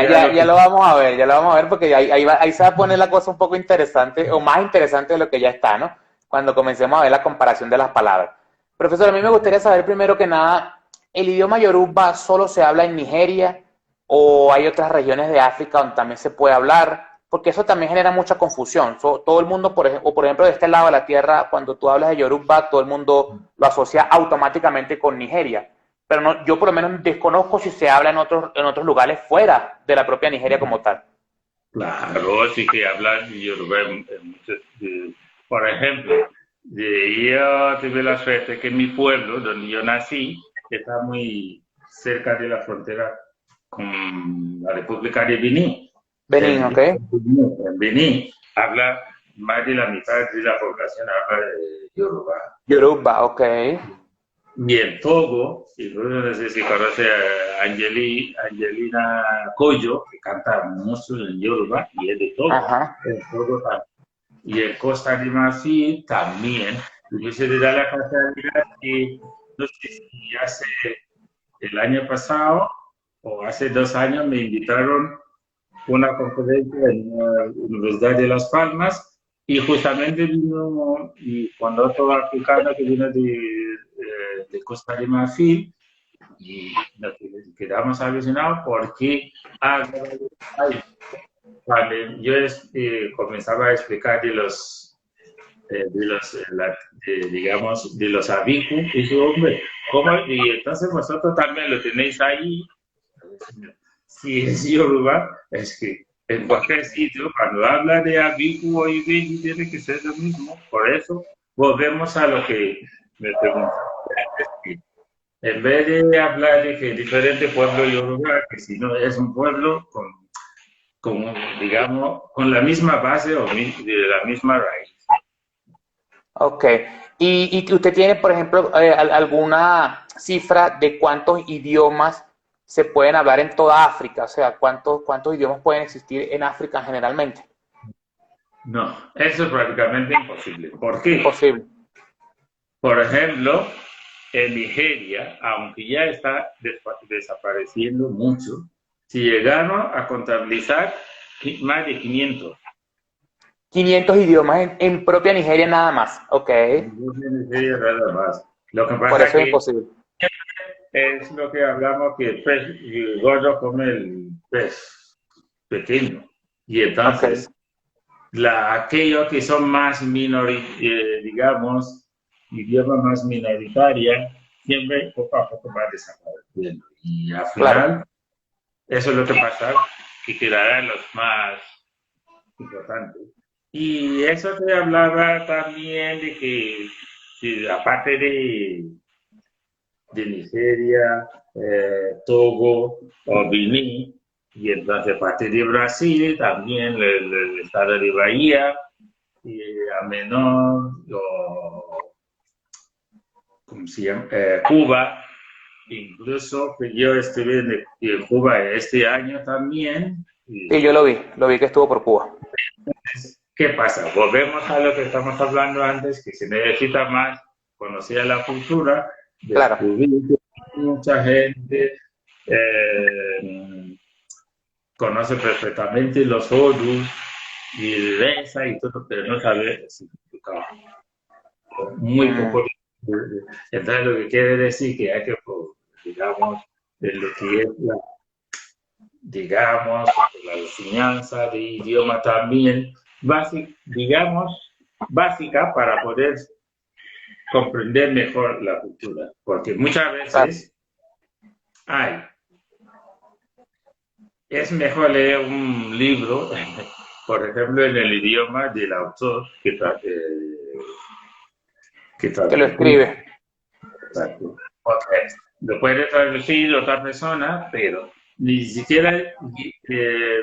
entonces era lo ya que... lo vamos a ver, ya lo vamos a ver porque ahí se va a poner la cosa un poco interesante o más interesante de lo que ya está, ¿no? Cuando comencemos a ver la comparación de las palabras. Profesor, a mí me gustaría saber primero que nada, ¿el idioma yoruba solo se habla en Nigeria o hay otras regiones de África donde también se puede hablar? Porque eso también genera mucha confusión. Todo el mundo, por ejemplo, de este lado de la tierra, cuando tú hablas de Yoruba, todo el mundo lo asocia automáticamente con Nigeria. pero no, yo por lo menos desconozco si se habla en otros lugares fuera de la propia Nigeria como tal. Claro, sí que hablan Yoruba por ejemplo, yo tuve la suerte que mi pueblo, donde yo nací, está muy cerca de la frontera con la República de Benín. Benín, ¿ok? En Benín habla más de la mitad de la población habla Yoruba. Yoruba, ok. Y en Togo, incluso no sé si conoce a Angelina Coyo, que canta mucho en Yoruba, y es de Togo. Ajá. En Togo y en Costa de Marfil también. Y se le da la casualidad que, no sé si hace el año pasado o hace 2 años me invitaron a una conferencia en la Universidad de Las Palmas y justamente vino y cuando otro africano que vino de Costa de Marfil y nos quedamos alucinados porque cuando yo comenzaba a explicar digamos, de los abicus, y dije, hombre, ¿cómo? Y entonces vosotros también lo tenéis ahí. Si es Yoruba, es que en cualquier sitio, cuando habla de abicu o ibili, tiene que ser lo mismo. Por eso, volvemos a lo que me preguntaste. En vez de hablar de que diferente pueblo Yoruba, que si no es un pueblo digamos, con la misma base o de la misma raíz. Ok. Y usted tiene, por ejemplo, alguna cifra de cuántos idiomas se pueden hablar en toda África? O sea, cuántos idiomas pueden existir en África generalmente? No, eso es prácticamente imposible. ¿Por qué? Imposible. Por ejemplo, en Nigeria, aunque ya está desapareciendo mucho, si llegaron a contabilizar más de 500. 500 idiomas en propia Nigeria nada más. Ok. En Nigeria nada más. Lo que Por pasa es eso es que imposible. es lo que hablamos, que el gordo come el pez pequeño. Y Ok. entonces, aquellos que son más digamos, idiomas más minoritaria, siempre poco a poco va desapareciendo. Y al Claro. final, eso es lo que pasa, que quedarán los más importantes. Y eso te hablaba también de que aparte de Nigeria, Togo o Benín, y entonces parte de Brasil, también el estado de Bahía, y a menor, ¿cómo se llama? Cuba, incluso que yo estuve en Cuba este año también. Sí, yo lo vi que estuvo por Cuba. ¿Qué pasa? Volvemos a lo que estamos hablando antes, que se necesita más conocer la cultura, Claro. descubrir que mucha gente conoce perfectamente los odus y reza y todo, pero no sabe el significado. Muy poco. Entonces, lo que quiere decir que hay que, digamos, de lo que es digamos, la enseñanza de idioma también, digamos, básica para poder comprender mejor la cultura. Porque muchas Claro. veces es mejor leer un libro, por ejemplo, en el idioma del autor que Que lo traducir. escribe. Exacto. Lo puede traducir otra persona, pero ni siquiera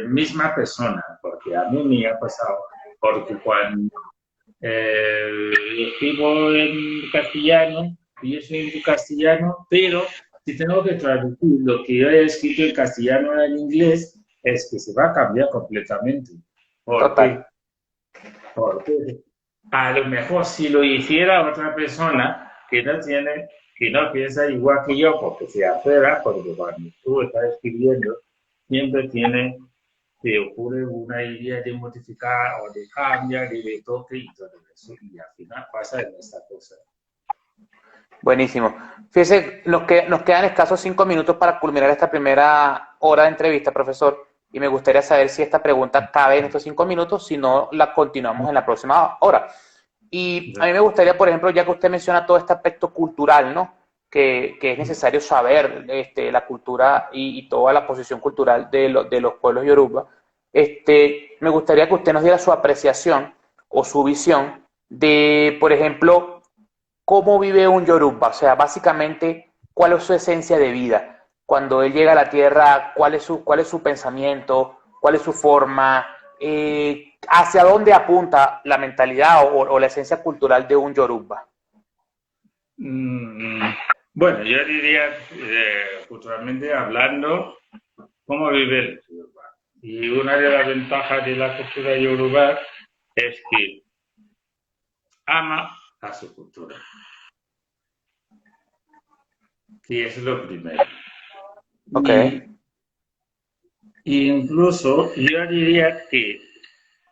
misma persona, porque a mí me ha pasado, porque cuando escribo en castellano, yo soy en castellano, pero si tengo que traducir lo que yo he escrito en castellano al inglés, es que se va a cambiar completamente. Total. Porque a lo mejor si lo hiciera otra persona que no piensa igual que yo, porque se afuera, porque cuando tú estás escribiendo, siempre te ocurre una idea de modificar o de cambiar, de toque y todo eso, y al final pasa en esta cosa. Buenísimo. Fíjese, nos quedan escasos 5 minutos para culminar esta primera hora de entrevista, profesor. Y me gustaría saber si esta pregunta cabe en estos 5 minutos, si no, la continuamos en la próxima hora. Y a mí me gustaría, por ejemplo, ya que usted menciona todo este aspecto cultural, ¿no? que es necesario saber la cultura y toda la posición cultural de los pueblos yoruba. Me gustaría que usted nos diera su apreciación o su visión de, por ejemplo, cómo vive un yoruba, o sea, básicamente, cuál es su esencia de vida. Cuando él llega a la tierra, cuál es su pensamiento, cuál es su forma, hacia dónde apunta la mentalidad o la esencia cultural de un yoruba. Mm, Bueno, yo diría, culturalmente hablando, cómo vive el yoruba. Y una de las ventajas de la cultura yoruba es que ama a su cultura, que es lo primero. Ok, Y incluso yo diría que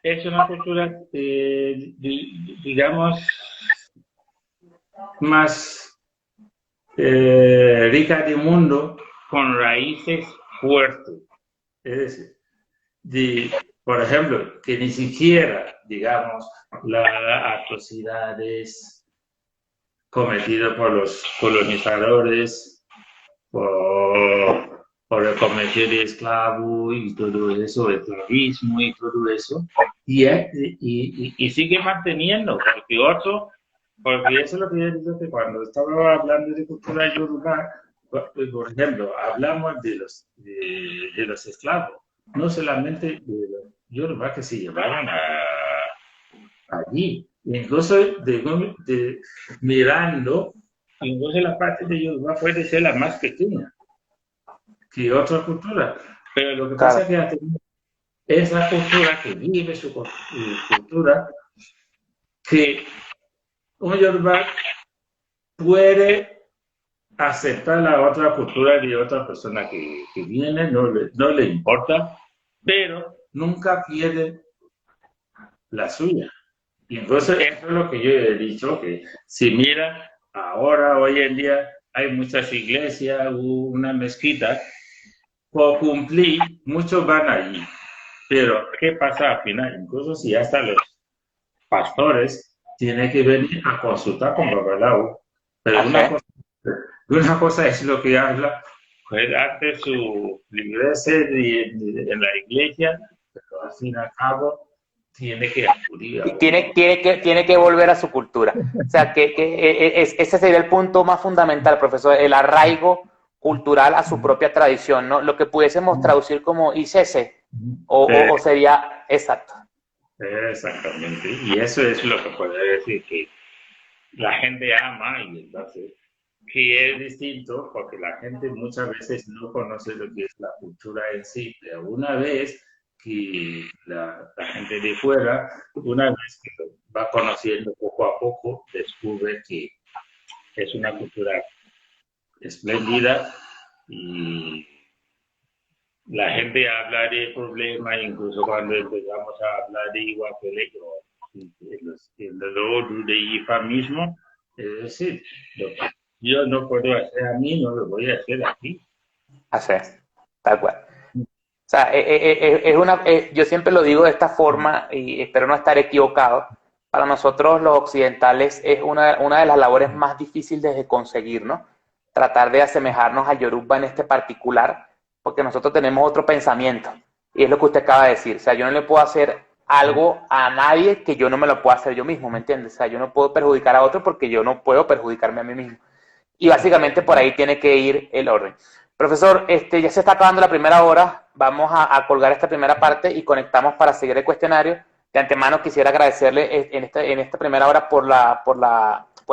es una cultura, digamos, más rica de mundo, con raíces fuertes. Es decir, por ejemplo, que ni siquiera, digamos, las atrocidades cometidas por los colonizadores, por el comercio de esclavos y todo eso, el terrorismo y todo eso, y sigue manteniendo, porque eso es lo que yo digo, que cuando estaba hablando de cultura yoruba, por ejemplo, hablamos de los esclavos, no solamente de los yoruba que se llevaron allí, incluso mirando, incluso la parte de yoruba puede ser la más pequeña que otra cultura, pero lo que pasa claro. es que esa cultura que vive su cultura, que un yoruba puede aceptar la otra cultura de otra persona que viene, no le importa, pero nunca pierde la suya. Y entonces eso es lo que yo he dicho, que si mira, ahora, hoy en día, hay muchas iglesias, una mezquita, por cumplir, muchos van allí. Pero, ¿qué pasa al final? Incluso si hasta los pastores tienen que venir a consultar con Babalao. Pero Okay. una cosa es lo que habla, pues hace su iglesia en la iglesia, pero al fin y al cabo tiene que acudir a uno. Tiene que volver a su cultura. O sea, ese sería el punto más fundamental, profesor, el arraigo cultural a su propia tradición, ¿no? Lo que pudiésemos traducir como ICC, Eh, o sería exacto. Exactamente. Y eso es lo que puede decir que la gente ama y entonces que es distinto porque la gente muchas veces no conoce lo que es la cultura en sí, pero una vez que la gente de fuera, una vez que lo va conociendo poco a poco, descubre que es una cultura espléndida y la gente habla de problemas, incluso cuando empezamos a hablar de Iguapelé en el orden de IFA mismo, es decir, lo que yo no puedo hacer a mí, no lo voy a hacer a ti. Así es, tal cual. O sea, yo siempre lo digo de esta forma y espero no estar equivocado. Para nosotros los occidentales es una de las labores más difíciles de conseguir, ¿no? Tratar de asemejarnos al Yoruba en este particular, porque nosotros tenemos otro pensamiento. Y es lo que usted acaba de decir. O sea, yo no le puedo hacer algo a nadie que yo no me lo pueda hacer yo mismo, ¿me entiendes? O sea, yo no puedo perjudicar a otro porque yo no puedo perjudicarme a mí mismo. Y básicamente por ahí tiene que ir el orden. Profesor, ya se está acabando la primera hora, vamos a colgar esta primera parte y conectamos para seguir el cuestionario. De antemano quisiera agradecerle en esta primera hora por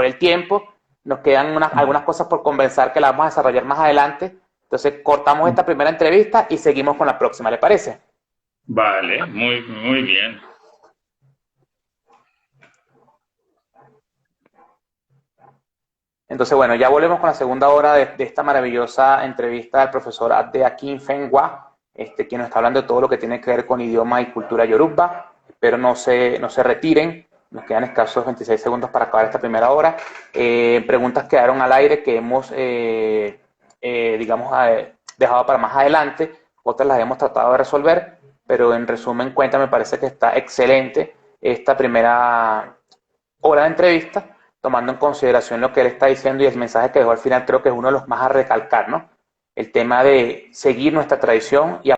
el tiempo. Nos quedan algunas cosas por conversar que las vamos a desarrollar más adelante. Entonces cortamos esta primera entrevista y seguimos con la próxima, ¿le parece? Vale, muy bien. Entonces, bueno, ya volvemos con la segunda hora de esta maravillosa entrevista al profesor Ade Akinfenwa, quien nos está hablando de todo lo que tiene que ver con idioma y cultura yoruba. Espero no se retiren, nos quedan escasos 26 segundos para acabar esta primera hora. Preguntas quedaron al aire que hemos, digamos, dejado para más adelante, otras las hemos tratado de resolver, pero en resumen, me parece que está excelente esta primera hora de entrevista. tomando en consideración lo que él está diciendo y el mensaje que dejó al final, creo que es uno de los más a recalcar, ¿no? El tema de seguir nuestra tradición y